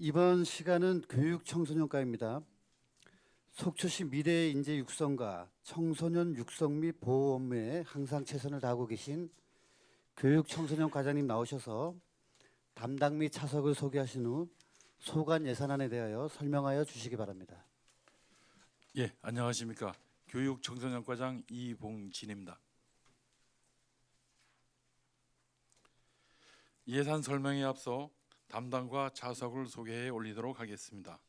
이번 시간은 교육 청소년과입니다. 속초시 미래 인재 육성과 청소년 육성 및 보호 업무에 항상 최선을 다하고 계신 교육 청소년 과장님 나오셔서 담당 및 차석을 소개하신 후 소관 예산안에 대하여 설명하여 주시기 바랍니다. 예, 안녕하십니까. 교육청소년과장 이봉진입니다. 예산 설명에 앞서 담당과 차석을 소개해 올리도록 하겠습니다.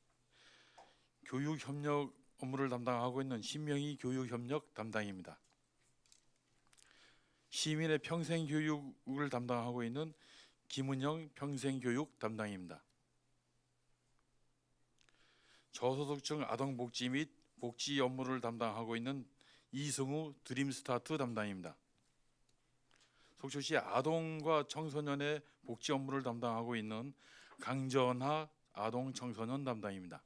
교육협력 업무를 담당하고 있는 신명희 교육협력 담당입니다. 시민의 평생교육을 담당하고 있는 김은영 평생교육 담당입니다. 저소득층 아동복지 및 복지 업무를 담당하고 있는 이승우 드림스타트 담당입니다. 속초시 아동과 청소년의 복지 업무를 담당하고 있는 강전하 아동청소년 담당입니다.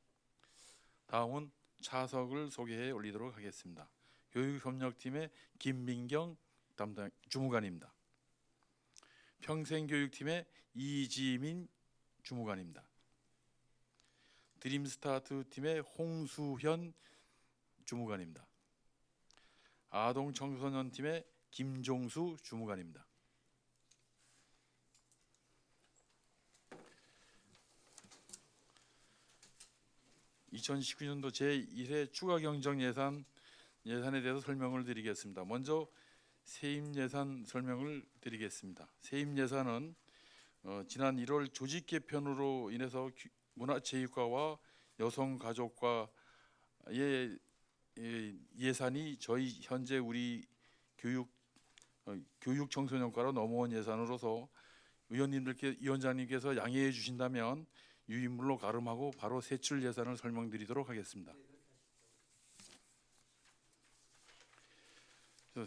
다음은 차석을 소개해 올리도록 하겠습니다. 교육협력팀의 김민경 담당 주무관입니다. 평생교육팀의 이지민 주무관입니다. 드림스타트 팀의 홍수현 주무관입니다. 아동청소년 팀의 김종수 주무관입니다. (2019년도) 제1회 추가 경정 예산에 대해서 설명을 드리겠습니다. 먼저 세입 예산 설명을 드리겠습니다. 세입 예산은 지난 1월 조직 개편으로 인해서 문화체육과와 여성가족과의 예산이 저희 현재 우리 교육 청소년과로 넘어온 예산으로서 위원장님께서 양해해 주신다면 유인물로 가름하고 바로 세출 예산을 설명드리도록 하겠습니다.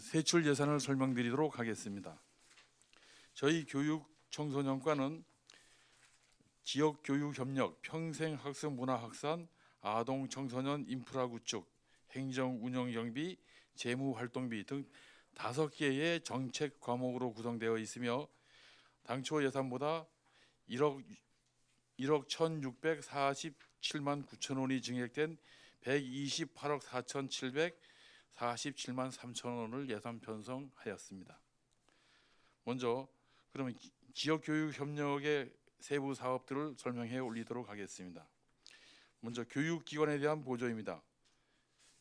세출 예산을 설명드리도록 하겠습니다. 저희 교육 청소년과는 지역교육협력, 평생학습문화확산, 아동청소년 인프라 구축, 행정운영경비, 재무활동비 등 5개의 정책 과목으로 구성되어 있으며 당초 예산보다 1억 1,647만 9천 원이 증액된 128억 4,747만 3천 원을 예산 편성하였습니다. 먼저 그러면 지역교육협력의 세부 사업들을 설명해 올리도록 하겠습니다. 먼저 교육기관에 대한 보조입니다.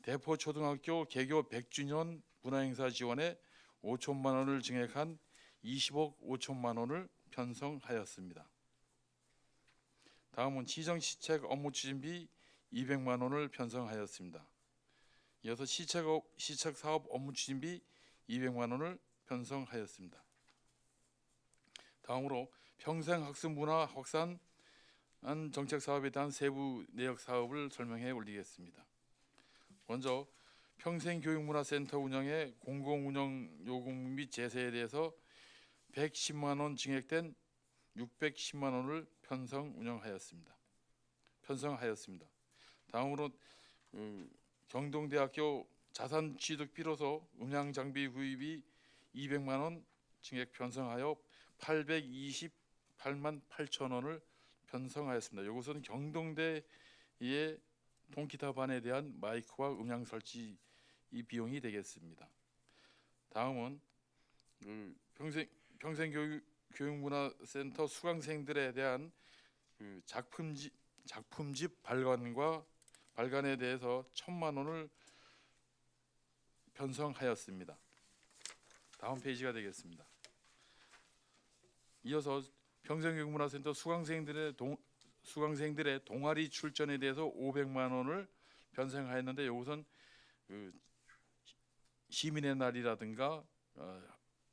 대포초등학교 개교 100주년 문화행사 지원에 5천만 원을 증액한 20억 5천만 원을 편성하였습니다. 다음은 시정시책 업무 추진비 200만 원을 편성하였습니다. 이어서 시책사업 업무 추진비 200만 원을 편성하였습니다. 다음으로 평생학습문화 확산 정책 사업에 대한 세부 내역 사업을 설명해 올리겠습니다. 먼저 평생교육문화센터 운영의 공공운영 요금 및 제세에 대해서 110만 원 증액된 610만 원을 편성하였습니다. 다음으로 경동대학교 자산취득비로서 음향장비 구입이 200만 원 증액 편성하여 828만 8천 원을 편성하였습니다. 이것은 경동대의 통기타반에 대한 마이크와 음향 설치 이 비용이 되겠습니다. 다음은 평생교육문화센터 수강생들에 대한 작품집 발간에 대해서 1,000만 원을 편성하였습니다. 다음 페이지가 되겠습니다. 이어서 평생교육문화센터 수강생들의 동아리 출전에 대해서 500만 원을 편성하였는데 이것은 시민의 날이라든가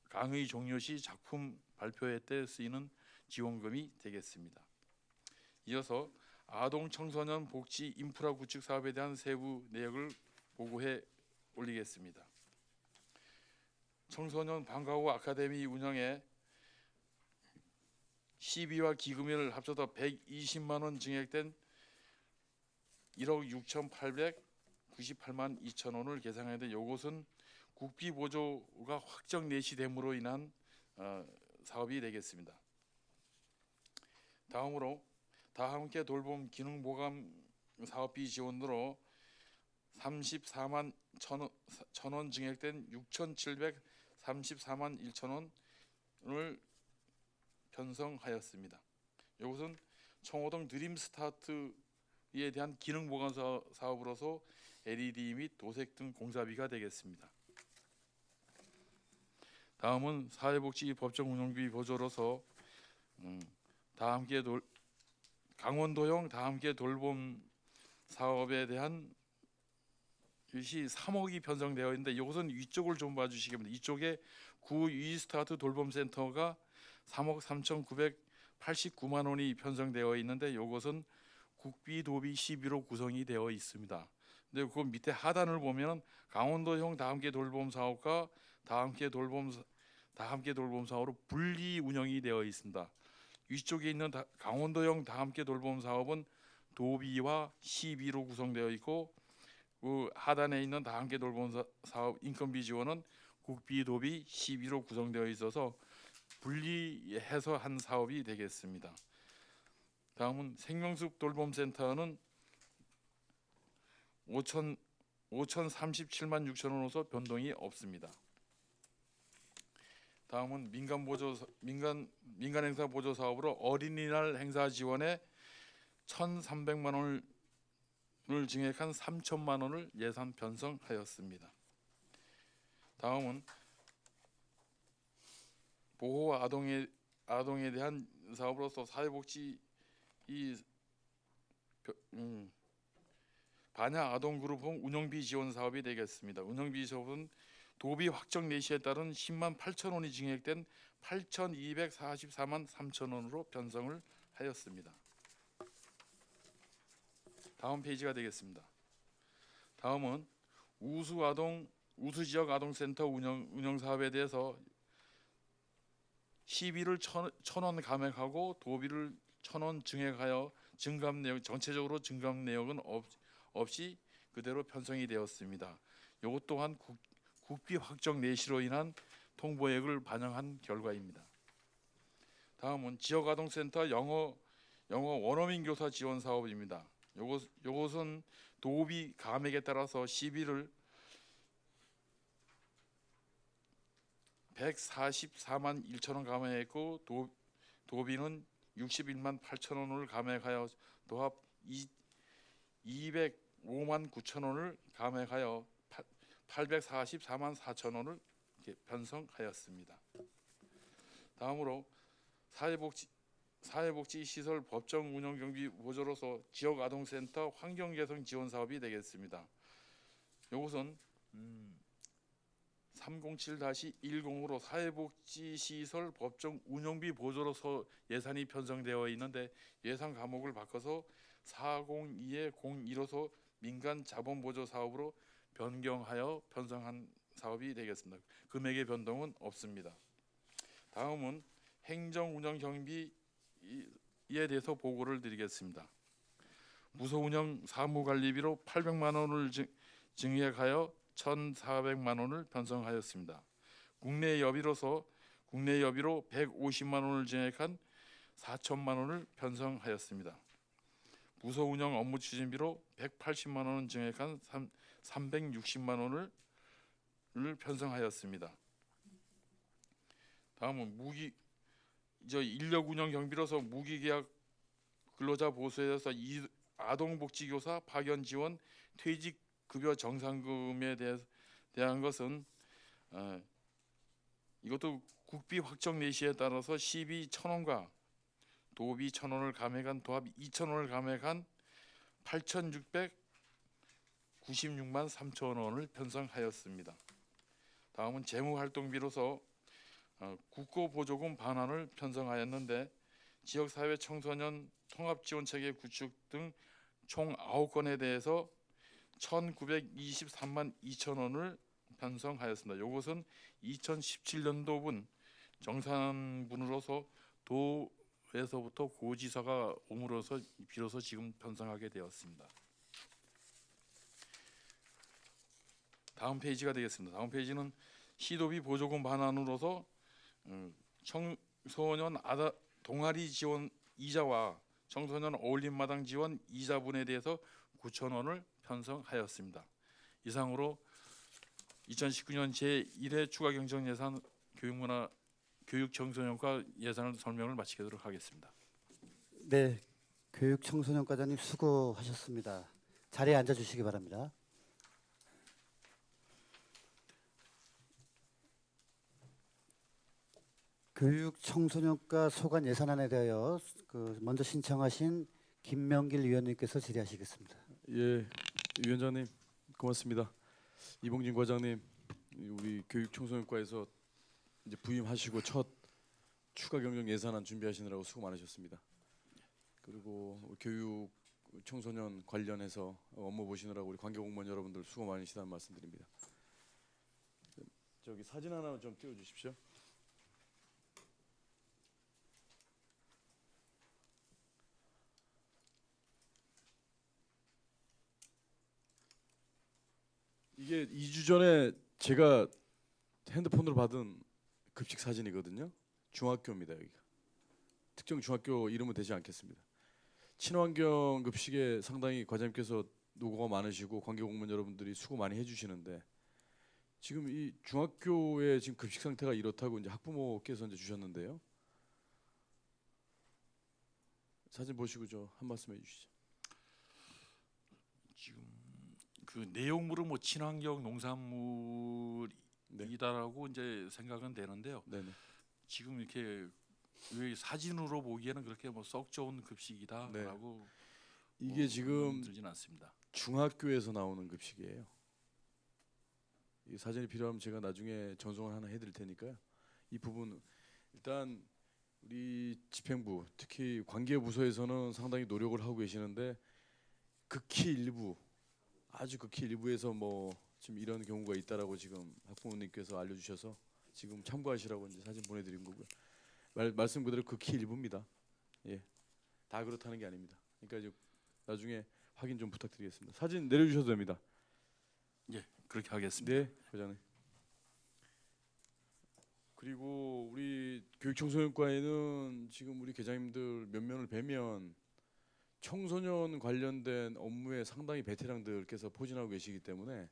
강의 종료 시 작품 발표회 때 쓰이는 지원금이 되겠습니다. 이어서 아동 청소년 복지 인프라 구축 사업에 대한 세부 내역을 보고해 올리겠습니다. 청소년 방과후 아카데미 운영에 시비와 기금을 합쳐서 120만 원 증액된 1억 6,898만 2천 원을 계산하는데 이것은 국비 보조가 확정 내시됨으로 인한 사업이 되겠습니다. 다음으로 다 함께 돌봄 기능 보강 사업비 지원으로 34만 1,000원 증액된 6,734만 1천 원을 편성하였습니다. 이것은 청호동 드림 스타트에 대한 기능 보강 사업으로서 LED 및 도색 등 공사비가 되겠습니다. 다음은 사회복지 법정 운영비 보조로서 강원도형 다 함께 돌봄 사업에 대한 이것이 3억이 편성되어 있는데 이것은 위쪽을 좀 봐주시기 바랍니다. 이쪽에 구 유이스타트 돌봄센터가 3억 3,989만 원이 편성되어 있는데 이것은 국비 도비 시비로 구성이 되어 있습니다. 근데 그 밑에 하단을 보면 강원도형 다 함께 돌봄 사업과 다 함께 돌봄 사업으로 분리 운영이 되어 있습니다. 위쪽에 있는 강원도형 다 함께 돌봄 사업은 도비와 시비로 구성되어 있고 그 하단에 있는 다 함께 돌봄 사업 인건비 지원은 국비 도비 시비로 구성되어 있어서 분리해서 한 사업이 되겠습니다. 다음은 생명숲 돌봄센터는 5,037만 6천 원으로서 변동이 없습니다. 다음은 민간 행사 보조 사업으로 어린이날 행사 지원에 1,300만 원을 증액한 3천만 원을 예산 편성하였습니다. 다음은 보호 아동에 대한 사업으로서 사회복지 반야 아동 그룹홈 운영비 지원 사업이 되겠습니다. 운영비 사업은 도비 확정 내시에 따른 10만 8천 원이 증액된 8,244만 3천 원으로 편성을 하였습니다. 다음 페이지가 되겠습니다. 다음은 우수 지역 아동센터 운영 사업에 대해서 시비를 1,000원 감액하고 도비를 1,000원 증액하여 전체적으로 증감 내역은 없이 그대로 편성이 되었습니다. 이것 또한 국비 확정 내시로 인한 통보액을 반영한 결과입니다. 다음은 지역아동센터 영어 원어민 교사 지원 사업입니다. 요것은 도비 감액에 따라서 시비를 144만 1천 원 감액했고 도비는 61만 8천 원을 감액하여 도합 205만 9천 원을 감액하여 844만 4천 원을 편성하였습니다. 다음으로 사회복지 시설 법정 운영 경비 보조로서 지역 아동센터 환경 개선 지원 사업이 되겠습니다. 이것은 307-10으로 사회복지 시설 법정 운영비 보조로서 예산이 편성되어 있는데 예산 과목을 바꿔서 402-01호소 민간 자본 보조 사업으로 변경하여 편성한 사업이 되겠습니다. 금액의 변동은 없습니다. 다음은 행정 운영 경비에 대해서 보고를 드리겠습니다. 무소 운영 사무 관리비로 800만 원을 증액하여 1,400만 원을 편성하였습니다. 국내 여비로 150만 원을 증액한 4천만 원을 편성하였습니다. 무소 운영 업무 추진비로 180만 원을 증액한 360만 원을 편성하였습니다. 다음은 인력 운영 경비로서 무기계약 근로자 보수에 대해서 아동복지교사 파견 지원 퇴직 급여 정상금에 대한 것은 이것도 국비 확정 내시에 따라서 시비 1,000원과 도비 1,000원을 감액한 도합 2,000원을 감액한 8,696만 3천 원을 편성하였습니다. 다음은 재무활동비로서 국고보조금 반환을 편성하였는데 지역사회 청소년 통합지원체계 구축 등 총 9건에 대해서 1,923만 2천 원을 편성하였습니다. 이것은 2017년도분 정산분으로서 도에서부터 고지서가 옴으로써 비로소 지금 편성하게 되었습니다. 다음 페이지가 되겠습니다. 다음 페이지는 시도비 보조금 반환으로서 청소년 동아리 지원 이자와 청소년 어울림마당 지원 이자분에 대해서 9,000원을 편성하였습니다. 이상으로 2019년 제1회 추가경정예산 교육청소년과 예산을 설명을 마치도록 하겠습니다. 네, 교육청소년과장님 수고하셨습니다. 자리에 앉아주시기 바랍니다. 교육청소년과 소관 예산안에 대하여 먼저 신청하신 김명길 위원님께서 질의하시겠습니다. 예, 위원장님 고맙습니다. 이봉진 과장님, 우리 교육청소년과에서 이제 부임하시고 첫 추가 경정 예산안 준비하시느라고 수고 많으셨습니다. 그리고 교육 청소년 관련해서 업무 보시느라고 우리 관계 공무원 여러분들 수고 많으시다는 말씀드립니다. 저기 사진 하나 좀 띄워주십시오. 이게 2주 전에 제가 핸드폰으로 받은 급식 사진이거든요. 중학교입니다. 여기가 특정 중학교 이름은 되지 않겠습니다. 친환경 급식에 상당히 과장님께서 노고가 많으시고 관계 공무원 여러분들이 수고 많이 해주시는데 지금 이 중학교의 지금 급식 상태가 이렇다고 이제 학부모께서 이제 주셨는데요. 사진 보시고 저 한 말씀 해주시죠. 지금 그 내용물은 뭐 친환경 농산물이다라고 이제 생각은 되는데요. 네네. 지금 이렇게 왜 사진으로 보기에는 그렇게 뭐 썩 좋은 급식이다라고 이게 지금 들진 않습니다. 중학교에서 나오는 급식이에요. 이 사진이 필요하면 제가 나중에 전송을 하나 해드릴 테니까요. 이 부분 일단 우리 집행부 특히 관계부서에서는 상당히 노력을 하고 계시는데 극히 일부 아주 극히 일부에서 뭐 지금 이런 경우가 있다라고 지금 학부모님께서 알려주셔서 지금 참고하시라고 이제 사진 보내드린 거고요. 말씀 그대로 극히 일부입니다. 예, 다 그렇다는 게 아닙니다. 그러니까 이제 나중에 확인 좀 부탁드리겠습니다. 사진 내려주셔도 됩니다. 예, 그렇게 하겠습니다. 네, 회장님. 그리고 우리 교육청소년과에는 지금 우리 계장님들 몇 면을 뵈면 청소년 관련된 업무에 상당히 베테랑들께서 포진하고 계시기 때문에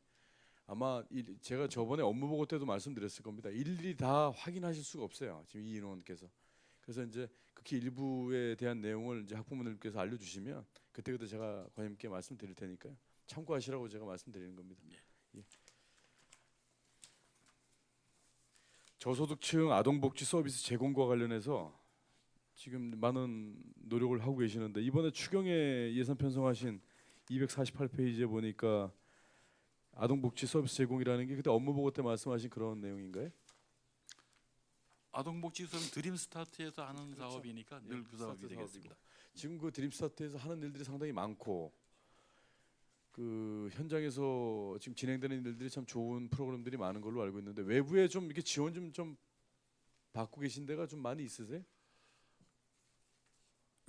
아마 제가 저번에 업무 보고 때도 말씀드렸을 겁니다. 일일이 다 확인하실 수가 없어요. 지금 이 인원께서. 그래서 이제 극히 일부에 대한 내용을 이제 학부모님께서 알려주시면 그때그때 제가 과장님께 말씀드릴 테니까요. 참고하시라고 제가 말씀드리는 겁니다. 예. 저소득층 아동복지 서비스 제공과 관련해서 지금 많은 노력을 하고 계시는데 이번에 추경에 예산 편성하신 248페이지에 보니까 아동복지 서비스 제공이라는 게 그때 업무 보고 때 말씀하신 그런 내용인가요? 아동복지소는 드림스타트에서 하는 그렇죠. 사업이니까 늘 그 사업이 스타트 되겠습니다. 사업이고. 지금 그 드림스타트에서 하는 일들이 상당히 많고 그 현장에서 지금 진행되는 일들이 참 좋은 프로그램들이 많은 걸로 알고 있는데 외부에 좀 이렇게 지원 좀 받고 계신 데가 좀 많이 있으세요?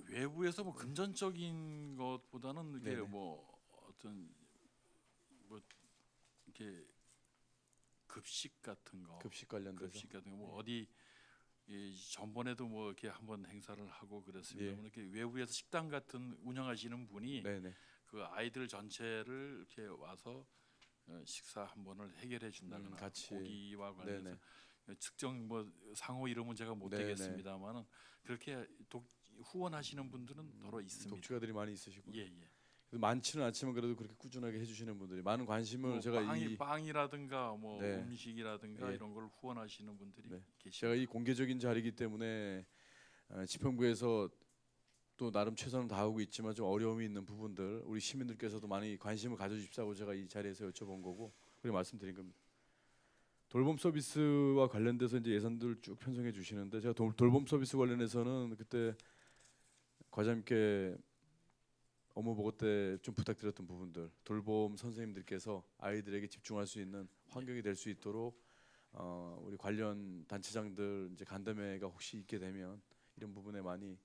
외부에서 뭐 금전적인 것보다는 이게 네네. 뭐 어떤 뭐 이렇게 급식 같은 거, 급식 관련돼서. 급식 같은 거 뭐 어디 전번에도 뭐 이렇게 한번 행사를 하고 그랬습니다. 예. 이렇게 외부에서 식당 같은 운영하시는 분이 네네. 그 아이들 전체를 이렇게 와서 식사 한 번을 해결해 준다거나 같이. 고기와 관련해서 네네. 특정 뭐 상호 이름은 제가 못 네네. 되겠습니다만은 그렇게 후원하시는 분들은 더러 있습니다. 독주가들이 많이 있으시고. 예, 예. 많지는 않지만 그래도 그렇게 꾸준하게 해주시는 분들이 많은 관심을 뭐 제가 이 빵이라든가 뭐 네. 음식이라든가 예. 이런 걸 후원하시는 분들이 네. 계십니다. 제가 이 공개적인 자리이기 때문에 집행부에서 또 나름 최선을 다하고 있지만 좀 어려움이 있는 부분들 우리 시민들께서도 많이 관심을 가져주십사고 제가 이 자리에서 여쭤본 거고 그리고 말씀드린 겁니다. 돌봄 서비스와 관련돼서 이제 예산들 쭉 편성해 주시는데 제가 돌봄 서비스 관련해서는 그때 과장님께 업무 보고 때 좀 부탁드렸던 부분들 돌봄 선생님들께서 아이들에게 집중할 수 있는 환경이 될 수 있도록 우리 관련 단체장들 이제 간담회가 혹시 있게 되면 이런 부분에 많이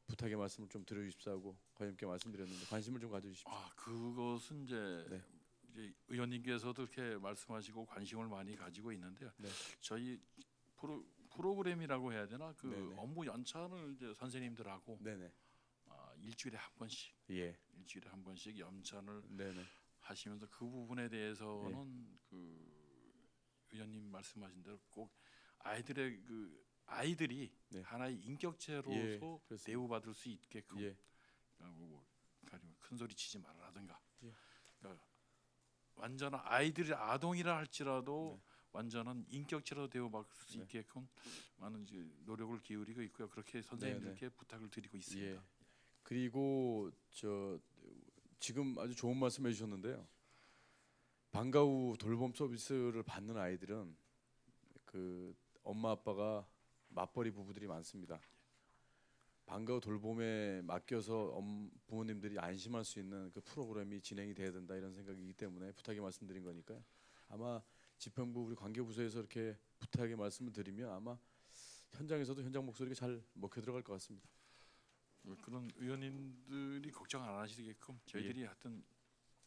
부탁의 말씀을 좀 드려주십사고 과장님께 말씀드렸는데 관심을 좀 가져주십시오. 그것은 이제, 네. 이제 의원님께서도 이렇게 말씀하시고 관심을 많이 가지고 있는데요. 네. 저희 프로그램이라고 해야 되나 그 네네. 업무 연차를 이제 선생님들하고 네네. 일주일에 한 번씩 예. 염찬을 네네. 하시면서 그 부분에 대해서는 그 의원님 말씀하신 대로 꼭 아이들이 네. 하나의 인격체로서 예, 그렇습니다. 대우받을 수 있게끔 예. 가령 큰 소리 치지 말라든가 예. 그러니까 완전한 아이들이 아동이라 할지라도 네. 완전한 인격체로 대우받을 수 네. 있게끔 많은 이제 노력을 기울이고 있고요. 그렇게 선생님들께 부탁을 드리고 있습니다. 예. 그리고 지금 아주 좋은 말씀 해주셨는데요. 방과 후 돌봄 서비스를 받는 아이들은 그 엄마 아빠가 맞벌이 부부들이 많습니다. 방과 후 돌봄에 맡겨서 부모님들이 안심할 수 있는 그 프로그램이 진행이 돼야 된다 이런 생각이기 때문에 부탁의 말씀드린 거니까요. 아마 집행부 우리 관계부서에서 이렇게 부탁의 말씀을 드리면 아마 현장에서도 현장 목소리가 잘 먹혀 들어갈 것 같습니다. 그런 의원님들이 걱정 안 하시게끔 저희들이 하여튼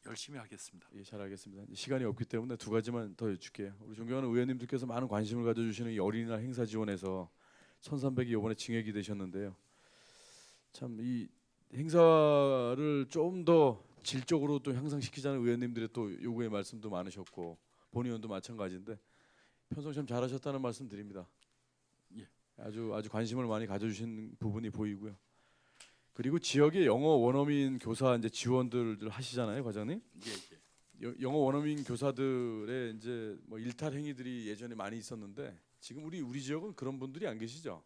열심히 하겠습니다. 예, 잘 알겠습니다. 시간이 없기 때문에 두 가지만 더 여쭐게요. 우리 존경하는 의원님들께서 많은 관심을 가져주시는 이 어린이날 행사 지원에서 1,300이 이번에 증액이 되셨는데요. 참 이 행사를 좀 더 질적으로 또 향상시키자는 의원님들의 또 요구의 말씀도 많으셨고 본 의원도 마찬가지인데 편성 참 잘하셨다는 말씀 드립니다. 예. 아주 관심을 많이 가져주신 부분이 보이고요. 그리고 지역의 영어 원어민 교사 이제 지원들 하시잖아요, 과장님. 예. 영어 원어민 교사들의 이제 뭐 일탈 행위들이 예전에 많이 있었는데 지금 우리 지역은 그런 분들이 안 계시죠?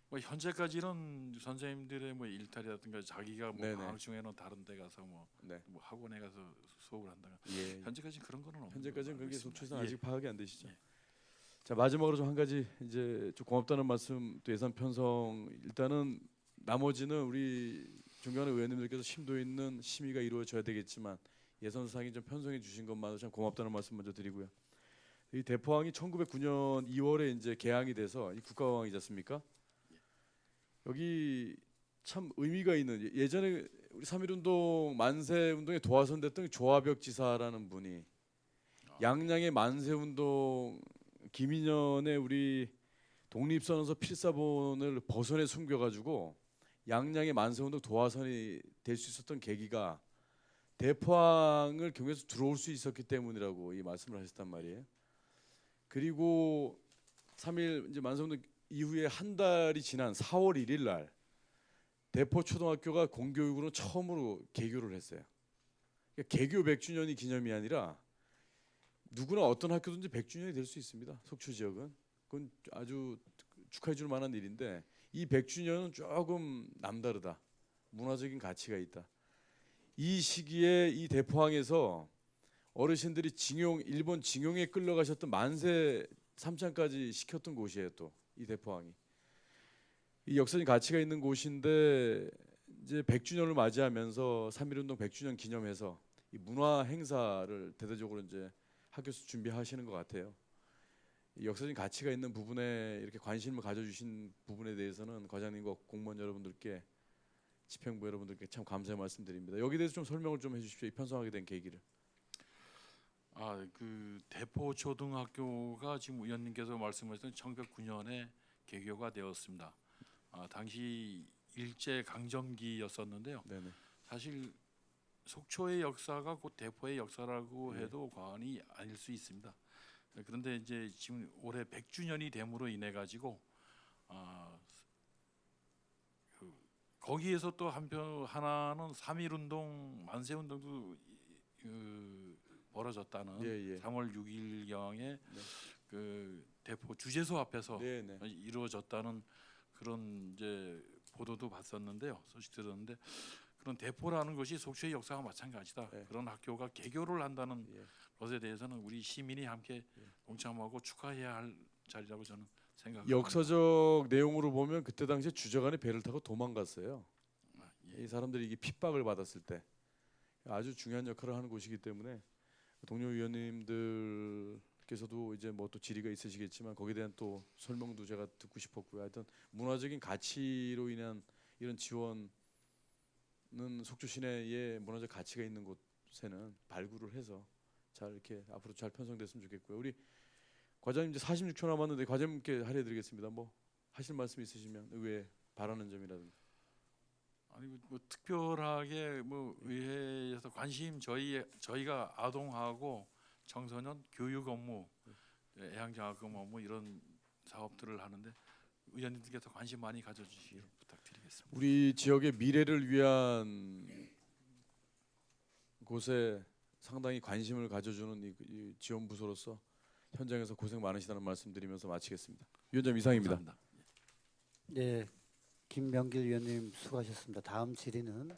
뭐 현재까지는 선생님들의 뭐 일탈이라든가 자기가 뭐 네네. 방학 중에는 다른 데 가서 뭐 네. 학원에 가서 수업을 한다가 예. 현재까지 그런 거는 없는 현재까지는 걸로 그게 알고 있습니다. 속초에서 예. 아직 파악이 안 되시죠? 예. 자 마지막으로 좀 한 가지 이제 좀 고맙다는 말씀 또 예산 편성 일단은 나머지는 우리 존경하는 의원님들께서 심도 있는 심의가 이루어져야 되겠지만 예산상이 좀 편성해 주신 것만으로 참 고맙다는 말씀 먼저 드리고요. 이 대포항이 1909년 2월에 이제 개항이 돼서 이 국가공항이지 않습니까? 여기 참 의미가 있는 예전에 우리 3.1운동 만세운동에 도화선 됐던 조화벽 지사라는 분이 양양의 만세운동 김인현의 우리 독립선언서 필사본을 버선에 숨겨가지고 양양의 만세운동 도화선이 될 수 있었던 계기가 대포항을 경유해서 들어올 수 있었기 때문이라고 이 말씀을 하셨단 말이에요. 그리고 3.1 이제 만세운동 이후에 한 달이 지난 4월 1일 날 대포초등학교가 공교육으로 처음으로 개교를 했어요. 그러니까 개교 100주년이 기념이 아니라 누구나 어떤 학교든지 100주년이 될 수 있습니다. 속초 지역은 그건 아주 축하해 줄 만한 일인데 이 100주년은 조금 남다르다. 문화적인 가치가 있다. 이 시기에 이 대포항에서 어르신들이 일본 징용에 끌려가셨던 만세 삼창까지 시켰던 곳이에요. 또 이 대포항이 이 역사적인 가치가 있는 곳인데 이제 100주년을 맞이하면서 3.1운동 100주년 기념해서 이 문화 행사를 대대적으로 이제 학교에서 준비하시는 것 같아요. 이 역사적인 가치가 있는 부분에 이렇게 관심을 가져주신 부분에 대해서는 과장님과 공무원 여러분들께 집행부 여러분들께 참 감사의 말씀드립니다. 여기 대해서 좀 설명을 좀 해주십시오. 이 편성하게 된 계기를. 그 대포초등학교가 지금 의원님께서 말씀하셨던 1909년에 개교가 되었습니다. 당시 일제 강점기였었는데요. 네네. 사실 속초의 역사가 곧 대포의 역사라고 해도 과언이 아닐 수 있습니다. 그런데 이제 지금 올해 100주년이 됨으로 인해 가지고 거기에서 또 한편 하나는 3.1운동 만세운동도 벌어졌다는 예. 3월 6일경에 그 대포 주재소 앞에서 네네. 이루어졌다는 그런 이제 보도도 봤었는데요. 소식 들었는데 그런 대포라는 것이 속초의 역사와 마찬가지다. 네. 그런 학교가 개교를 한다는 예. 것에 대해서는 우리 시민이 함께 동참하고 축하해야 할 자리라고 저는 생각합니다. 역사적 내용으로 보면 그때 당시에 주저간에 배를 타고 도망갔어요. 예. 이 사람들이 이게 핍박을 받았을 때 아주 중요한 역할을 하는 곳이기 때문에 동료 위원님들께서도 이제 뭐 또 질의가 있으시겠지만 거기에 대한 또 설명도 제가 듣고 싶었고요. 하여튼 문화적인 가치로 인한 이런 지원은 속초 시내에 문화적 가치가 있는 곳에는 발굴을 해서 잘 이렇게 앞으로 잘 편성됐으면 좋겠고요. 우리 과장님 이제 46초 남았는데 과장님께 할애드리겠습니다. 뭐 하실 말씀 있으시면 의외에 바라는 점이라든가. 아니 뭐 특별하게 뭐 의회에서 관심 저희가 아동하고 청소년 교육 업무, 애양장학금 업무 이런 사업들을 하는데 의원님들께서 관심 많이 가져주시길 부탁드리겠습니다. 우리 지역의 미래를 위한 곳에 상당히 관심을 가져주는 이 지원 부서로서 현장에서 고생 많으시다는 말씀드리면서 마치겠습니다. 위원장 이상입니다. 감사합니다. 네, 김명길 위원님 수고하셨습니다. 다음 질의는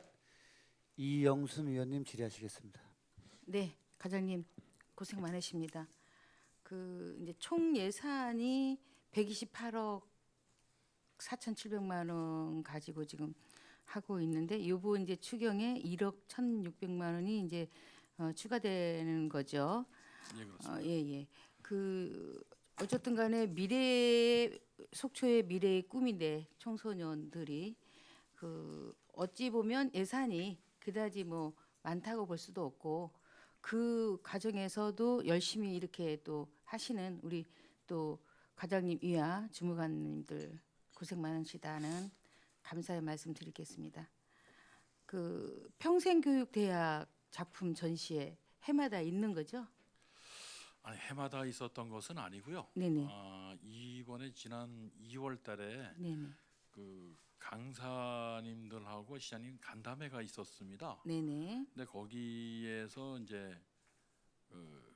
이영순 위원님 질의하시겠습니다. 네, 과장님 고생 많으십니다. 그 이제 총 예산이 128억 4,700만 원 가지고 지금 하고 있는데 요번 이제 추경에 1억 1,600만 원이 이제 추가되는 거죠. 예, 그렇습니다. 예. 그 어쨌든 간에 속초의 미래의 꿈인데 청소년들이 그 어찌 보면 예산이 그다지 뭐 많다고 볼 수도 없고 그 과정에서도 열심히 이렇게 또 하시는 우리 또 과장님 이하 주무관님들 고생 많으시다는 감사의 말씀 드리겠습니다. 그 평생교육대학 작품 전시회 해마다 있는 거죠? 아니 해마다 있었던 것은 아니고요. 네네. 이번에 지난 2월달에 네네. 그 강사님들하고 시장님 간담회가 있었습니다. 네네. 근데 거기에서 이제 그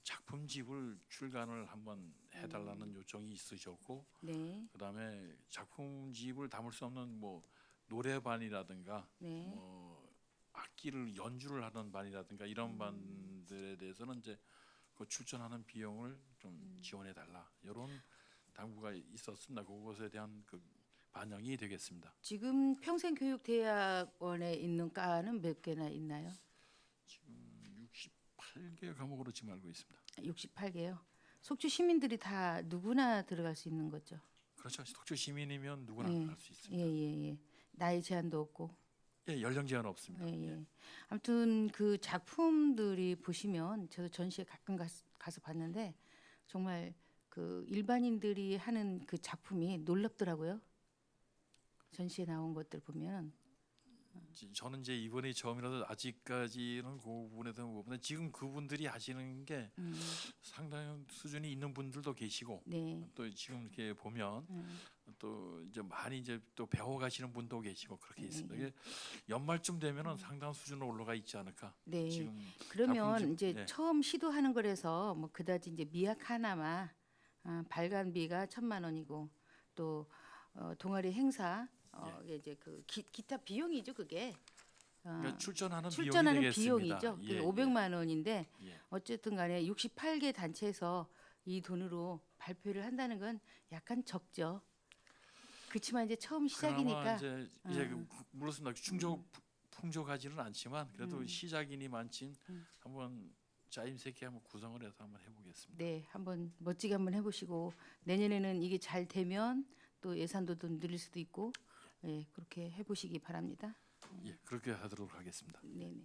작품집을 출간을 한번 해달라는 요청이 있으셨고, 네. 그다음에 작품집을 담을 수 없는 뭐 노래반이라든가 네. 뭐 악기를 연주를 하는 반이라든가 이런 반들에 대해서는 이제 그 출전하는 비용을 좀 지원해 달라 이런 당부가 있었습니다. 그것에 대한 그 반영이 되겠습니다. 지금 평생교육대학원에 있는 과는 몇 개나 있나요? 지금 68개 과목으로 지금 알고 있습니다. 68개요. 속초 시민들이 다 누구나 들어갈 수 있는 거죠. 그렇죠. 속초 시민이면 누구나 예. 할 수 있습니다. 예. 나이 제한도 없고. 예, 연령 제한 없습니다. 예. 아무튼 그 작품들이 보시면 저도 전시회 가끔 가서 봤는데 정말 그 일반인들이 하는 그 작품이 놀랍더라고요. 전시회 나온 것들 보면 저는 이제 이번이 처음이라서 아직까지는 그 부분에 대한 부분은 지금 그분들이 하시는 게 상당히 수준이 있는 분들도 계시고 네. 또 지금 이렇게 보면 또 이제 많이 이제 또 배워가시는 분도 계시고 그렇게 있습니다. 이게 연말쯤 되면은 상당한 수준으로 올라가 있지 않을까. 네. 지금 그러면 작품집, 이제 네. 처음 시도하는 거라서 뭐 그다지 이제 미약 하나만 발간비가 1,000만 원이고 또 동아리 행사 이게 이제 그 기타 비용이죠 그게. 그러니까 출전하는 출전하는 비용이 되겠습니다. 비용이죠. 그게 500만 원인데 예. 어쨌든 간에 68개 단체에서 이 돈으로 발표를 한다는 건 약간 적죠. 그렇지만 이제 처음 그나마 시작이니까 이제 물론 풍족하지는 않지만 그래도 시작이니만큼 한번 짜임새끼 한번 구성을 해서 한번 해보겠습니다. 네, 한번 멋지게 한번 해보시고 내년에는 이게 잘 되면 또 예산도 좀 늘릴 수도 있고 네, 그렇게 해보시기 바랍니다. 예, 그렇게 하도록 하겠습니다. 네네.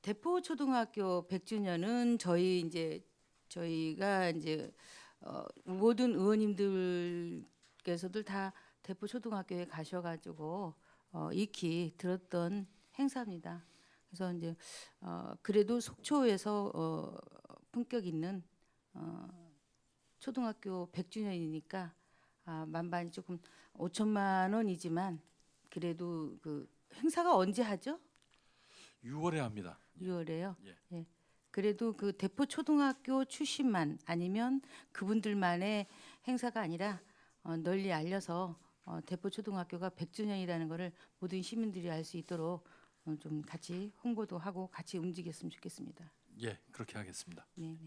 대포초등학교 100주년은 저희가 이제 모든 의원님들께서들 다 대포초등학교에 가셔가지고 익히 들었던 행사입니다. 그래서 이제 그래도 속초에서 품격 있는 초등학교 100주년이니까 만반이 조금 5천만 원이지만 그래도 그 행사가 언제 하죠? 6월에 합니다. 6월에요. 예. 예. 그래도 그 대포 초등학교 출신만 아니면 그분들만의 행사가 아니라 널리 알려서 대포 초등학교가 100주년이라는 것을 모든 시민들이 알 수 있도록 좀 같이 홍보도 하고 같이 움직였으면 좋겠습니다. 예, 그렇게 하겠습니다. 네.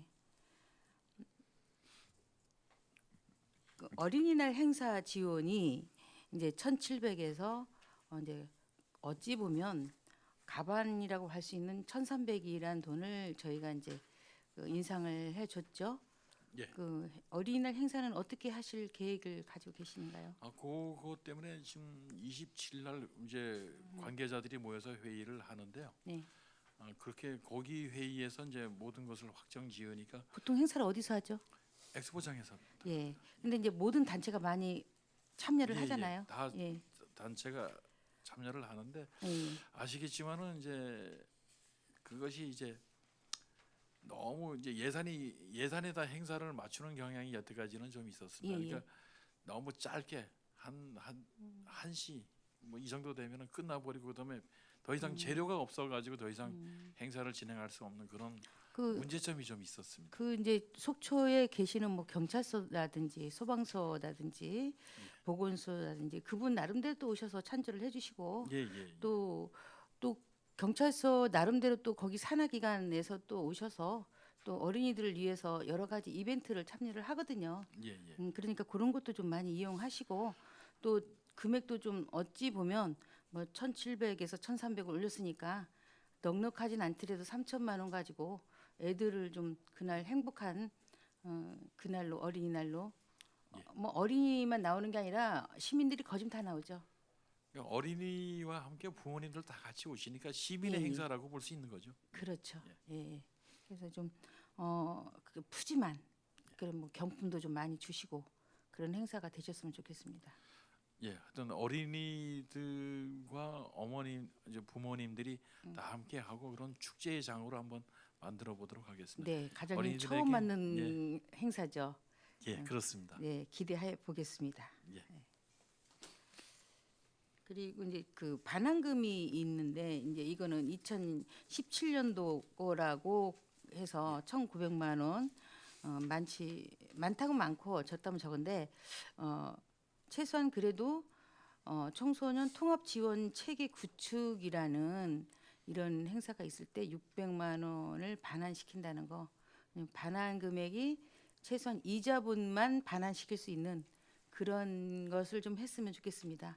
그 어린이날 행사 지원이 이제 1,700에서 이제 어찌 보면 가반이라고 할 수 있는 1,300이라는 돈을 저희가 이제 그 인상을 해줬죠. 예. 그 어린이날 행사는 어떻게 하실 계획을 가지고 계신가요? 그거 때문에 지금 27일 날 이제 관계자들이 모여서 회의를 하는데요. 네. 그렇게 거기 회의에서 이제 모든 것을 확정 지으니까 보통 행사를 어디서 하죠? 엑스포장에서 예. 근데 이제 모든 단체가 많이 참여를 예, 하잖아요. 다 예. 단체가 참여를 하는데 예. 아시겠지만은 이제 그것이 이제 너무 이제 예산에다 행사를 맞추는 경향이 여태까지는 좀 있었습니다. 예, 예. 그러니까 너무 짧게 한시 뭐 이 정도 되면은 끝나버리고 그다음에 더 이상 재료가 없어가지고 더 이상 행사를 진행할 수 없는 그런 그 문제점이 좀 있었습니다. 그 이제 속초에 계시는 뭐 경찰서라든지 소방서라든지 보건소라든지 그분 나름대로 또 오셔서 찬조를 해주시고 예. 또 경찰서 나름대로 또 거기 산하기관에서 또 오셔서 또 어린이들을 위해서 여러 가지 이벤트를 참여를 하거든요. 예. 그러니까 그런 것도 좀 많이 이용하시고 또 금액도 좀 어찌 보면 뭐 1,700에서 1,300을 올렸으니까 넉넉하진 않더라도 3천만 원 가지고 애들을 좀 그날 행복한 그날로 어린이날로 뭐 어린이만 나오는 게 아니라 시민들이 거짓 다 나오죠. 그러니까 어린이와 함께 부모님들 다 같이 오시니까 시민의 예. 행사라고 볼 수 있는 거죠. 그렇죠. 예. 그래서 좀 그 푸짐한 그런 뭐 경품도 좀 많이 주시고 그런 행사가 되셨으면 좋겠습니다. 예, 하여튼 어린이들과 어머님 이제 부모님들이 다 함께 하고 그런 축제의 장으로 한번 만들어 보도록 하겠습니다. 네, 가장님 어린이들에게, 처음 맞는 행사죠. 예, 그렇습니다. 네, 기대해 보겠습니다. 예. 그리고 이제 그 반환금이 있는데 이제 이거는 2017년도 거라고 해서 1,900만 원 많다고 많고 적다면 적은데 최소한 그래도 청소년 통합 지원 체계 구축이라는 이런 행사가 있을 때 600만 원을 반환시킨다는 거 반환 금액이 최소한 이자분만 반환시킬 수 있는 그런 것을 좀 했으면 좋겠습니다.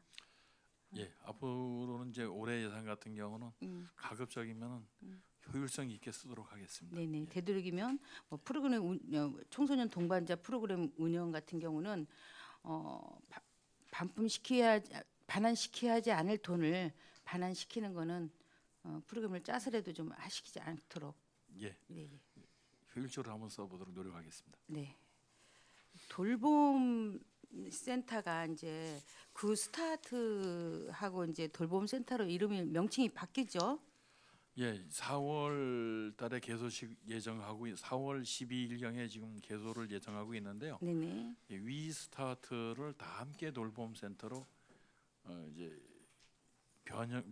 예, 앞으로는 이제 올해 예산 같은 경우는 가급적이면은 효율성 있게 쓰도록 하겠습니다. 네네. 되도록이면 뭐 프로그램 청소년 동반자 프로그램 운영 같은 경우는 반환시켜야 하지 않을 돈을 반환시키는 거는 프로그램을 짜서라도 좀 하시지 않도록. 예, 네. 효율적으로 한번 써보도록 노력하겠습니다. 네. 돌봄 센터가 이제 구 스타트하고 이제 돌봄 센터로 이름이 명칭이 바뀌죠. 예, 4월 달에 개소식 예정하고 4월 12일경에 지금 개소를 예정하고 있는데요. 네네. 예, 위 스타트를 다 함께 돌봄 센터로 이제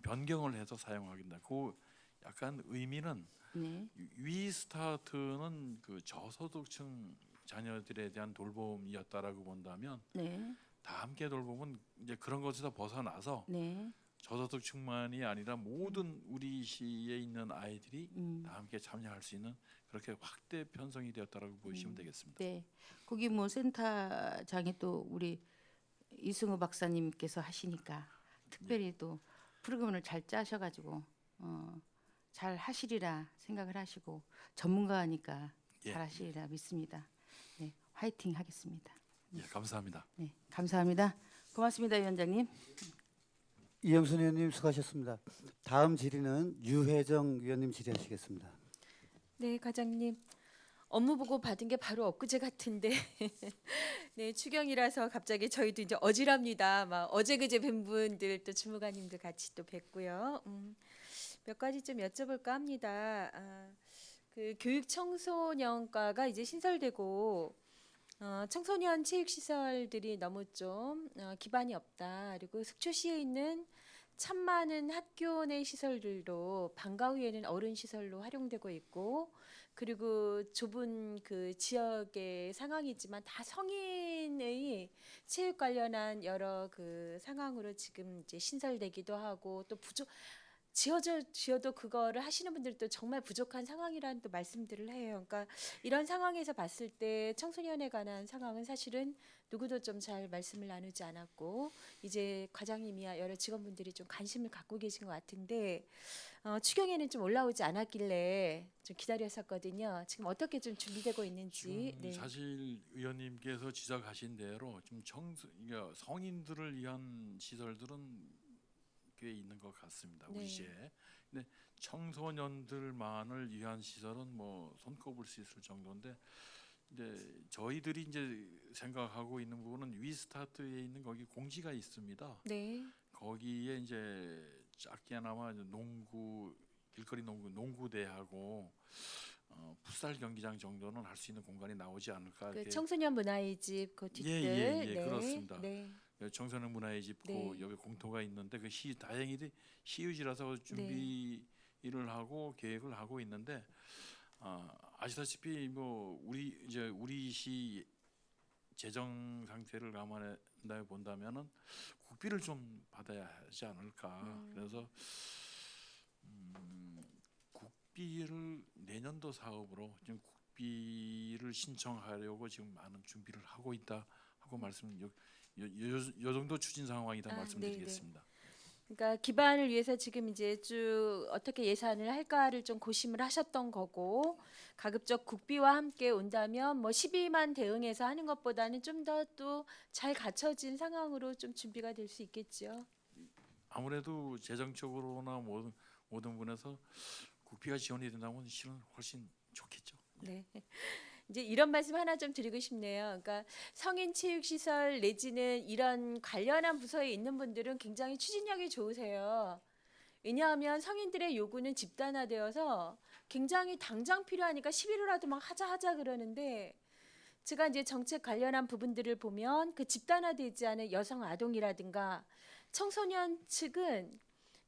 변경을 해서 사용하겠다. 그 약간 의미는 네. 위 스타트는 그 저소득층 자녀들에 대한 돌봄이었다라고 본다면 네. 다 함께 돌봄은 이제 그런 것에서 벗어나서 네. 저소득층만이 아니라 모든 우리 시에 있는 아이들이 다 함께 참여할 수 있는 그렇게 확대 편성이 되었다라고 보시면 되겠습니다. 네. 거기 뭐 센터장에 또 우리 이승우 박사님께서 하시니까 특별히 또 프로그램을 잘 짜셔가지고 잘 하시리라 생각을 하시고 전문가니까 예. 잘 하시리라 믿습니다. 네, 화이팅 하겠습니다. 예, 감사합니다. 네, 감사합니다. 고맙습니다, 위원장님. 이영순 의원님 수고하셨습니다. 다음 질의는 유혜정 위원님 질의하시겠습니다. 네, 과장님. 업무 보고 받은 게 바로 엊그제 같은데 네, 추경이라서 갑자기 저희도 이제 어지럽니다. 막 어제 그제 뵌 분들 또 주무관님도 같이 또 뵙고요. 몇 가지 좀 여쭤볼까 합니다. 그 교육 청소년과가 이제 신설되고 청소년 체육 시설들이 너무 좀 기반이 없다. 그리고 속초시에 있는 참 많은 학교 내 시설들도 방과 후에는 어른 시설로 활용되고 있고, 그리고 좁은 그 지역의 상황이지만 다 성인의 체육 관련한 여러 그 상황으로 지금 이제 신설되기도 하고 또 지어도 그거를 하시는 분들도 정말 부족한 상황이라는 또 말씀들을 해요. 그러니까 이런 상황에서 봤을 때 청소년에 관한 상황은 사실은 누구도 좀 잘 말씀을 나누지 않았고 이제 과장님이야 여러 직원분들이 좀 관심을 갖고 계신 것 같은데 추경에는 좀 올라오지 않았길래 좀 기다렸었거든요. 지금 어떻게 좀 준비되고 있는지. 지금 네. 사실 의원님께서 지적하신 대로 좀 그러니까 성인들을 위한 시설들은 꽤 있는 것 같습니다. 우리 네. 시에. 근데 청소년들만을 위한 시설은 뭐 손꼽을 수 있을 정도인데 이제 저희들이 이제 생각하고 있는 부분은 위스타트에 있는 거기 공지가 있습니다. 네. 거기에 이제 작게나마 이제 농구 길거리 농구대하고 풋살 경기장 정도는 할 수 있는 공간이 나오지 않을까. 그 이렇게. 청소년 문화의 집 그 뒷뜰. 예, 그렇습니다. 네. 청소년 문화의 집 네. 여기 공터가 있는데 그 다행히 시유지라서 준비를 하고 계획을 하고 있는데 아시다시피 뭐 우리 시 재정 상태를 감안해 본다면은 국비를 좀 받아야 하지 않을까. 그래서 국비를 내년도 사업으로 지금 국비를 신청하려고 지금 많은 준비를 하고 있다 하고 요 정도 추진 상황이다 아, 말씀드리겠습니다. 그러니까 기반을 위해서 지금 이제 쭉 어떻게 예산을 할까를 좀 고심을 하셨던 거고, 가급적 국비와 함께 온다면 뭐 12만 대응해서 하는 것보다는 좀 더 또 잘 갖춰진 상황으로 좀 준비가 될 수 있겠죠. 아무래도 재정적으로나 모든 분에서 국비가 지원이 된다면 실은 훨씬 좋겠죠. 네. 이제 이런 말씀 하나 좀 드리고 싶네요. 그러니까 성인 체육 시설 내지는 이런 관련한 부서에 있는 분들은 굉장히 추진력이 좋으세요. 왜냐하면 성인들의 요구는 집단화되어서 굉장히 당장 필요하니까 시비로라도 막 하자 그러는데, 제가 이제 정책 관련한 부분들을 보면 그 집단화되지 않은 여성 아동이라든가 청소년 측은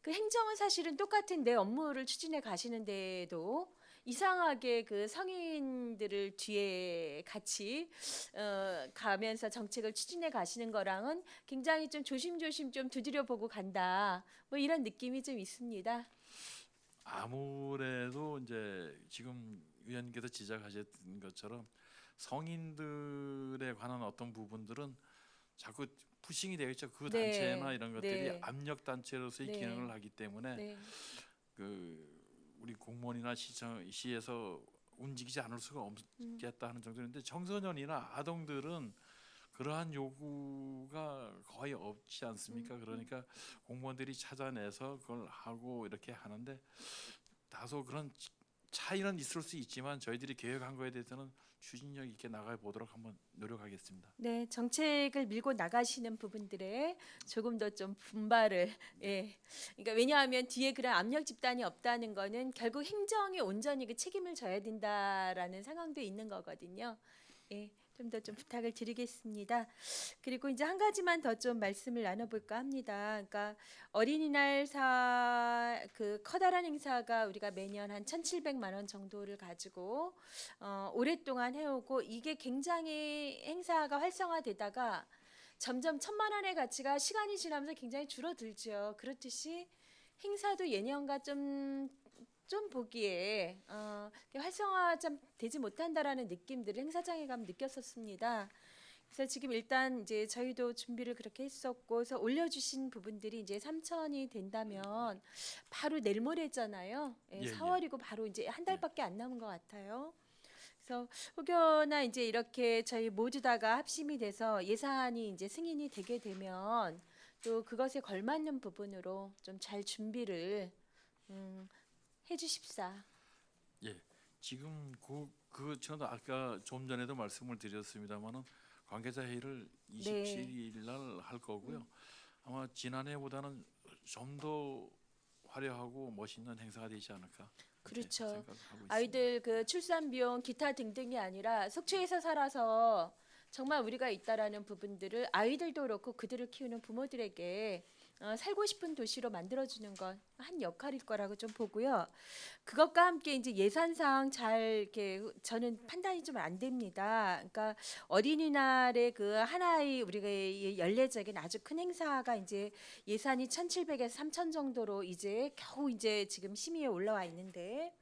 그 행정은 사실은 똑같은 내 업무를 추진해 가시는데도 이상하게 그 성인들을 뒤에 같이 가면서 정책을 추진해 가시는 거랑은 굉장히 좀 조심조심 좀 두드려 보고 간다. 뭐 이런 느낌이 좀 있습니다. 아무래도 이제 지금 의원님께서 지적하셨던 것처럼 성인들에 관한 어떤 부분들은 자꾸 푸싱이 되겠죠. 그 네, 단체나 이런 것들이 네. 압력 단체로서의 네. 기능을 하기 때문에 네. 그 우리 공무원이나 시에서 움직이지 않을 수가 없겠다 하는 정도인데, 청소년이나 아동들은 그러한 요구가 거의 없지 않습니까? 그러니까 공무원들이 찾아내서 그걸 하고 이렇게 하는데 다소 그런 차이는 있을 수 있지만 저희들이 계획한 거에 대해서는 추진력 있게 나가 보도록 한번 노력하겠습니다. 네, 정책을 밀고 나가시는 부분들에 조금 더 좀 분발을, 예. 그러니까 왜냐하면 뒤에 그런 압력 집단이 없다는 거는 결국 행정이 온전히 그 책임을 져야 된다라는 상황도 있는 거거든요. 예. 좀 더 좀 부탁을 드리겠습니다. 그리고 이제 한 가지만 더 좀 말씀을 나눠볼까 합니다. 그러니까 어린이날 그 커다란 행사가 우리가 매년 한 1,700만 원 정도를 가지고 오랫동안 해오고, 이게 굉장히 행사가 활성화되다가 점점 1,000만 원의 가치가 시간이 지나면서 굉장히 줄어들죠. 그렇듯이 행사도 예년과 좀 보기에 활성화 좀 되지 못한다라는 느낌들을 행사장에 가면 느꼈었습니다. 그래서 지금 일단 이제 저희도 준비를 그렇게 했었고, 그래서 올려주신 부분들이 이제 3천이 된다면 바로 내일 모레잖아요. 예, 예, 4월이고 바로 이제 한 달밖에 안 남은 것 같아요. 그래서 혹여나 이제 이렇게 저희 모두 다가 합심이 돼서 예산이 이제 승인이 되게 되면 또 그것에 걸맞는 부분으로 좀 잘 준비를 해주십사. 예, 지금 저도 아까 좀 전에도 말씀을 드렸습니다만은 관계자 회의를 27일 날 할 거고요. 아마 지난해보다는 좀 더 화려하고 멋있는 행사가 되지 않을까. 그렇게 그렇죠. 생각하고 있습니다. 아이들 그 출산 비용 기타 등등이 아니라 속초에서 살아서 정말 우리가 있다라는 부분들을 아이들도 그렇고 그들을 키우는 부모들에게 살고 싶은 도시로 만들어주는 건 한 역할일 거라고 좀 보고요. 그것과 함께 이제 예산상 잘 이렇게 저는 판단이 좀 안 됩니다. 그러니까 어린이날의 그 하나의 우리가 연례적인 아주 큰 행사가 이제 예산이 1,700에서 3,000 정도로 이제 겨우 이제 지금 심의에 올라와 있는데,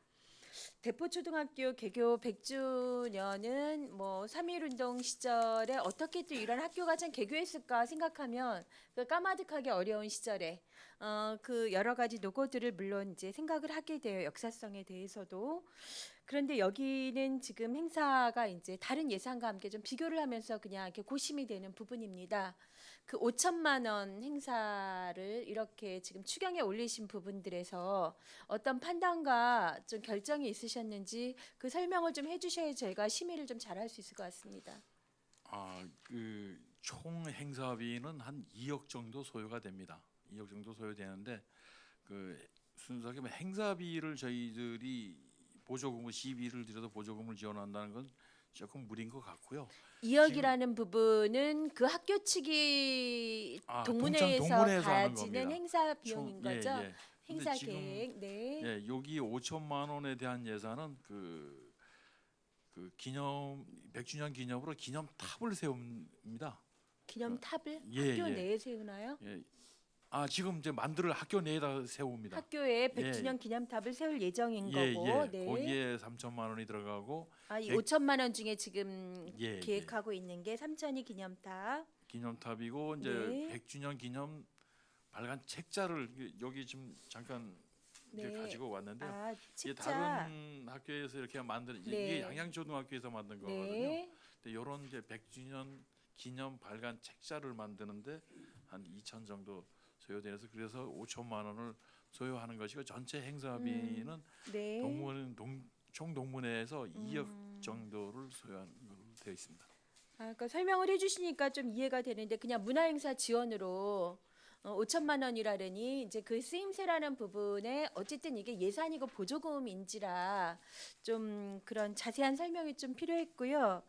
대포초등학교 개교 100주년은 뭐 3.1운동 시절에 어떻게 또 이런 학교가 참 개교했을까 생각하면 그 까마득하게 어려운 시절에 그 여러 가지 노고들을 물론 이제 생각을 하게 돼요. 역사성에 대해서도. 그런데 여기는 지금 행사가 이제 다른 예산과 함께 좀 비교를 하면서 그냥 이렇게 고심이 되는 부분입니다. 그 5천만 원 행사를 이렇게 지금 추경에 올리신 부분들에서 어떤 판단과 좀 결정이 있으셨는지 그 설명을 좀 해주셔야 저희가 심의를 좀 잘할 수 있을 것 같습니다. 그 총 행사비는 한 2억 정도 소요가 됩니다. 2억 정도 소요되는데 그 순수하게 뭐 행사비를 저희들이 보조금을 시비를 들여서 보조금을 지원한다는 건 조금 무리인 것 같고요. 2억이라는 부분은 그 학교 측이 동문회에서 동문회에서 하는 가지는 겁니다. 행사 비용인 총- 예, 거죠. 예. 행사 근데 지금 계획. 네. 예, 여기 5천만 원에 대한 예산은 그 기념 100주년 기념으로 기념탑을 세웁니다. 기념탑을 예, 학교 예. 내에 세우나요? 예. 지금 이제 만들어 학교 내에다 세웁니다. 학교에 100주년 기념탑을 세울 예정인 예, 거고. 예. 네. 거기에 3천만 원이 들어가고 이 100 5천만 원 중에 지금 예, 계획하고 있는 게 3천이 기념탑. 기념탑이고 이제 네. 100주년 기념 발간 책자를 여기 지금 잠깐 이제 네. 가지고 왔는데요. 이게 책자. 다른 학교에서 이렇게 만든 네. 이게 양양초등학교에서 만든 거거든요. 네. 근데 이런 이제 100주년 기념 발간 책자를 만드는데 한 2천 정도 소요돼서 그래서 5천만 원을 소요하는 것이고 전체 행사비는 네. 총 동문회에서 2억 정도를 소요하는 걸로 되어 있습니다. 그러니까 설명을 해주시니까 좀 이해가 되는데 그냥 문화행사 지원으로 5천만 원이라니 이제 그 쓰임새라는 부분에 어쨌든 이게 예산이고 보조금인지라 좀 그런 자세한 설명이 좀 필요했고요.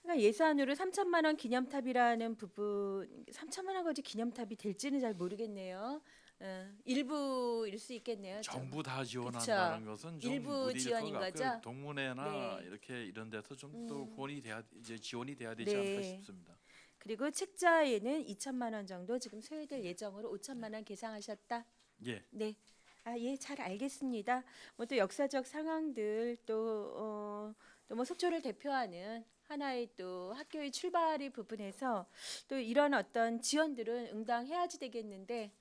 그러니까 예산으로 3천만 원 기념탑이라는 부분, 3천만 원까지 기념탑이 될지는 잘 모르겠네요. 일부일 수 있겠네요. 좀. 전부 다 지원한다는 것은 좀 일부 무리일 지원인 것 같고요. 거죠? 동문회나 네. 이렇게 이런 데서 좀 또 후원이 돼야 이제 지원이 돼야 되지 네. 않을까 싶습니다. 그리고 책자에는 2천만 원 정도 지금 소요될 예정으로 5천만 원 계상하셨다. 예. 네. 예, 잘 알겠습니다. 뭐 또 역사적 상황들 또 뭐 속초를 대표하는 하나의 또 학교의 출발의 부분에서 또 이런 어떤 지원들은 응당해야지 되겠는데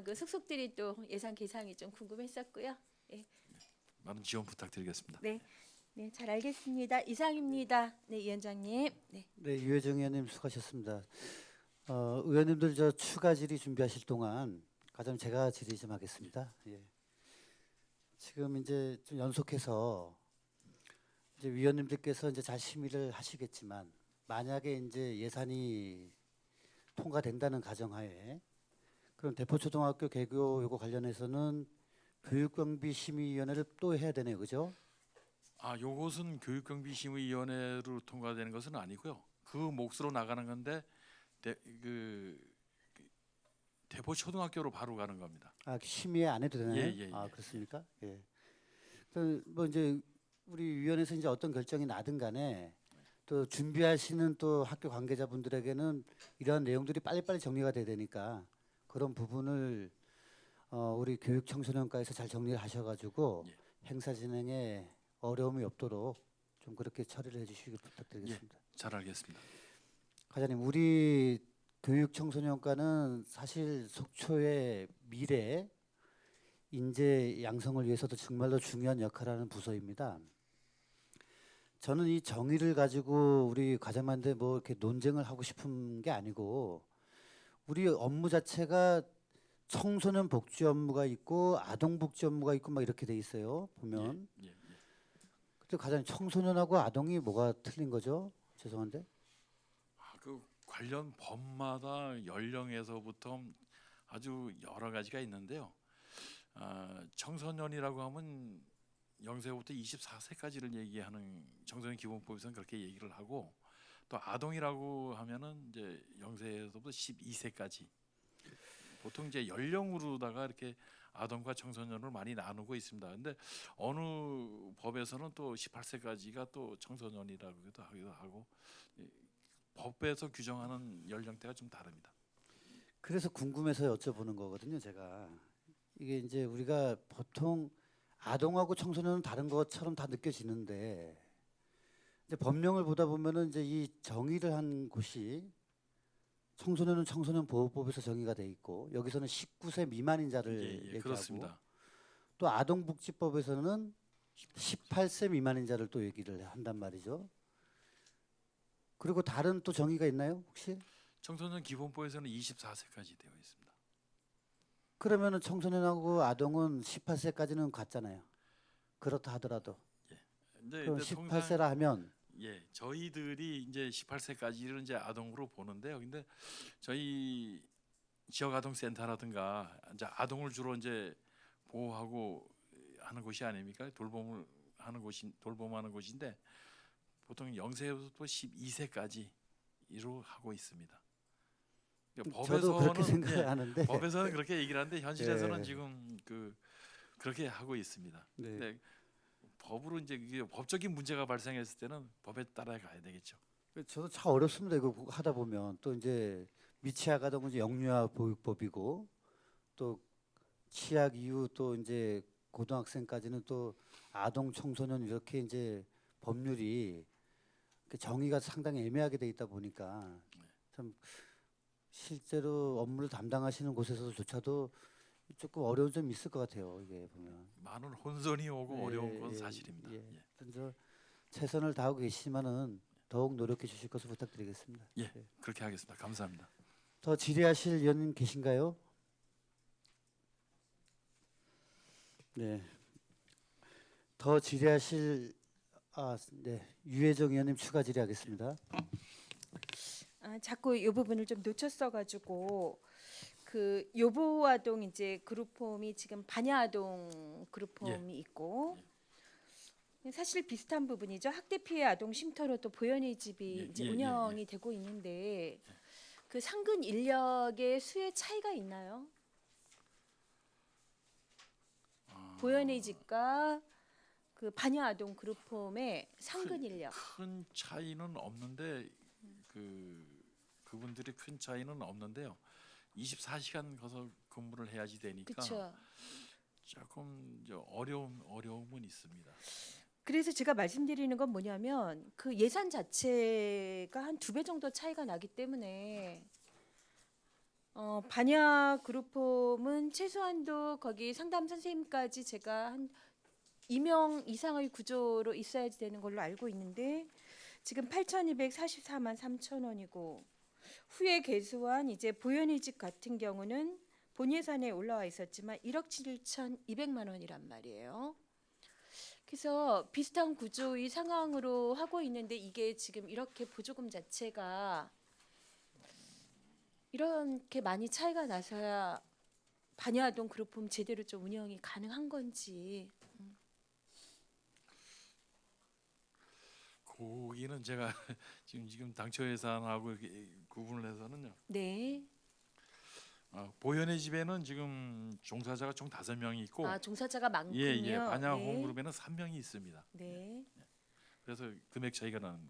그 속속들이 또 예산 계상이 좀 궁금했었고요. 많은 지원 부탁드리겠습니다. 네, 네, 잘 알겠습니다. 이상입니다. 네, 위원장님. 네. 네, 유혜정 의원님 수고하셨습니다. 의원님들 저 추가 질의 준비하실 동안 가장 제가 질의 좀 하겠습니다. 예. 지금 이제 좀 연속해서 이제 위원님들께서 이제 잘 심의를 하시겠지만 만약에 이제 예산이 통과된다는 가정하에 그럼 대포초등학교 개교 요거 관련해서는 교육경비 심의위원회를 또 해야 되네요, 그죠? 요것은 교육경비심의위원회로 통과되는 것은 아니고요. 그 몫으로 나가는 건데 대포 초등학교로 바로 가는 겁니다. 심의 안 해도 되나요? 예, 예, 예. 그렇습니까? 예. 뭐 이제 우리 위원회에서 이제 어떤 결정이 나든 간에 또 준비하시는 또 학교 관계자분들에게는 이러한 내용들이 빨리빨리 정리가 돼야 되니까 그런 부분을 우리 교육청소년과에서 잘 정리를 하셔가지고 예. 행사 진행에 어려움이 없도록 좀 그렇게 처리를 해주시기 부탁드리겠습니다. 잘 알겠습니다. 과장님, 우리 교육청소년과는 사실 속초의 미래 인재 양성을 위해서도 정말로 중요한 역할을 하는 부서입니다. 저는 이 정의를 가지고 우리 과장님한테 뭐 이렇게 논쟁을 하고 싶은 게 아니고 우리 업무 자체가 청소년 복지 업무가 있고 아동 복지 업무가 있고 막 이렇게 돼 있어요. 보면. 예. 근데 과장님 청소년하고 아동이 뭐가 틀린 거죠? 죄송한데. 그 관련 법마다 연령에서부터 아주 여러 가지가 있는데요. 청소년이라고 하면 0세부터 24세까지를 얘기하는 청소년 기본법에서는 그렇게 얘기를 하고 또 아동이라고 하면은 이제 0세에서부터 12세까지 보통 이제 연령으로다가 이렇게 아동과 청소년을 많이 나누고 있습니다. 근데 어느 법에서는 또 18세까지가 또 청소년이라고도 하기도 하고 법에서 규정하는 연령대가 좀 다릅니다. 그래서 궁금해서 여쭤보는 거거든요, 제가. 이게 이제 우리가 보통 아동하고 청소년은 다른 것처럼 다 느껴지는데 이제 법령을 보다 보면은 이제 이 정의를 한 곳이 청소년은 청소년 보호법에서 정의가 돼 있고 여기서는 19세 미만인 자를 얘기하고 그렇습니다. 또 아동복지법에서는 18세 미만인 자를 또 얘기를 한단 말이죠. 그리고 다른 또 정의가 있나요, 혹시? 청소년 기본법에서는 24세까지 되어 있습니다. 그러면은 청소년하고 아동은 18세까지는 같잖아요. 그렇다 하더라도. 근데 그럼 통상 18세라 하면 저희들이 이제 18세까지를 이제 아동으로 보는데요. 근데 저희 지역 아동 센터라든가 이제 아동을 주로 이제 보호하고 하는 곳이 아닙니까? 돌봄하는 곳인데 보통 0세부터 12세까지로 하고 있습니다. 그러니까 저도 그렇게 법에서는 생각하는데 법에서는 그렇게 얘기를 하는데 현실에서는 예. 지금 그렇게 하고 있습니다. 네. 근데 법으로 이제 이게 법적인 문제가 발생했을 때는 법에 따라 가야 되겠죠. 저도 참 어렵습니다. 이거 하다 보면 또 이제 미취학 아동은 이제 영유아 보육법이고 또 취학 이후 또 이제 고등학생까지는 또 아동 청소년 이렇게 이제 법률이 그 정의가 상당히 애매하게 돼 있다 보니까 참 실제로 업무를 담당하시는 곳에서조차도 조금 어려운 점이 있을 것 같아요. 이게 보면 많은 혼선이 오고 예, 어려운 건 예, 사실입니다. 예. 예. 하여튼 저 최선을 다하고 계시지만은 더욱 노력해 주실 것을 부탁드리겠습니다. 예, 그렇게 하겠습니다. 감사합니다. 더 질의하실 의원님 계신가요? 네. 더 질의하실 네. 유혜정 의원님 추가 질의하겠습니다. 자꾸 이 부분을 좀 놓쳤어가지고 그 요보 아동 이제 그룹홈이 지금 반야 아동 그룹홈이 있고 사실 비슷한 부분이죠. 학대 피해 아동 쉼터로 또 보현의 집이 예, 이제 예, 운영이 되고 있는데 그 상근 인력의 수의 차이가 있나요? 보현의 집과 그 반야 아동 그룹홈의 상근 인력. 큰 차이는 없는데 그분들이 큰 차이는 없는데요. 24시간 가서 근무를 해야지 되니까 그렇죠. 조금 이제 어려움은 있습니다. 그래서 제가 말씀드리는 건 뭐냐면 그 예산 자체가 한 2배 정도 차이가 나기 때문에 반야 그룹홈은 최소한도 거기 상담 선생님까지 제가 한 2명 이상의 구조로 있어야 되는 걸로 알고 있는데 지금 8,244만 3천 원이고 후에 개수한 이제 보현의 집 같은 경우는 본 예산에 올라와 있었지만 1억 7,200만 원이란 말이에요. 그래서 비슷한 구조의 상황으로 하고 있는데 이게 지금 이렇게 보조금 자체가 이렇게 많이 차이가 나서야 반야아동 그룹홈 제대로 좀 운영이 가능한 건지. 거기는 제가 지금 당초 예산하고 이렇게 구분을 해서는요. 네. 보현의 집에는 지금 종사자가 총 5명이 있고 종사자가 많군요. 예, 반야 네. 홈그룹에는 3명이 있습니다. 네. 그래서 금액 차이가 나는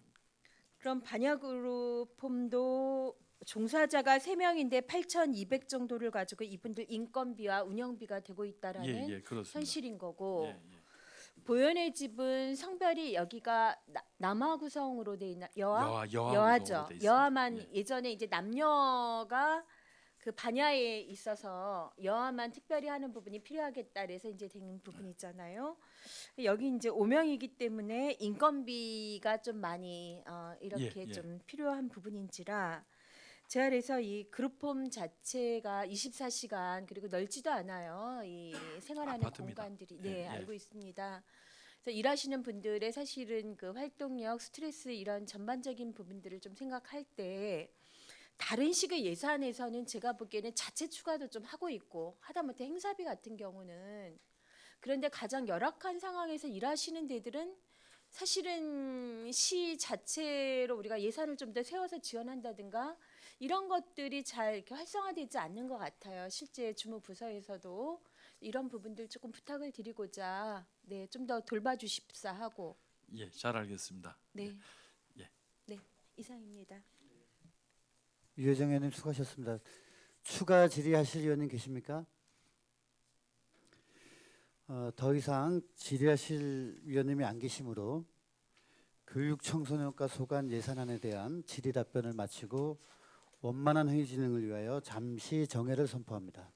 그럼 반야그룹홈도 종사자가 3명인데 8,200 정도를 가지고 이분들 인건비와 운영비가 되고 있다라는 예, 그렇습니다. 현실인 거고 예. 보현의 집은 성별이 여기가 남아 구성으로 돼 있나 여아죠. 구성으로 돼 있습니다. 여아만 예. 예전에 이제 남녀가 그 반야에 있어서 여아만 특별히 하는 부분이 필요하겠다 그래서 이제 된 부분 있잖아요. 여기 이제 5명이기 때문에 인건비가 좀 많이 이렇게 예. 좀 필요한 부분인지라 제가 그래서 이 그룹홈 자체가 24시간 그리고 넓지도 않아요. 이 생활하는 아파트입니다. 공간들이 예. 알고 있습니다. 그래서 일하시는 분들의 사실은 그 활동력, 스트레스 이런 전반적인 부분들을 좀 생각할 때 다른 식의 예산에서는 제가 보기에는 자체 추가도 좀 하고 있고 하다못해 행사비 같은 경우는 그런데 가장 열악한 상황에서 일하시는 데들은 사실은 시 자체로 우리가 예산을 좀 더 세워서 지원한다든가 이런 것들이 잘 이렇게 활성화되지 않는 것 같아요. 실제 주무 부서에서도 이런 부분들 조금 부탁을 드리고자 좀 더 돌봐주십사 하고 예, 잘 알겠습니다. 네 이상입니다. 유혜정 의원님 수고하셨습니다. 추가 질의하실 의원님 계십니까? 더 이상 질의하실 위원님이 안 계시므로 교육청소년과 소관 예산안에 대한 질의 답변을 마치고 원만한 회의 진행을 위하여 잠시 정회를 선포합니다.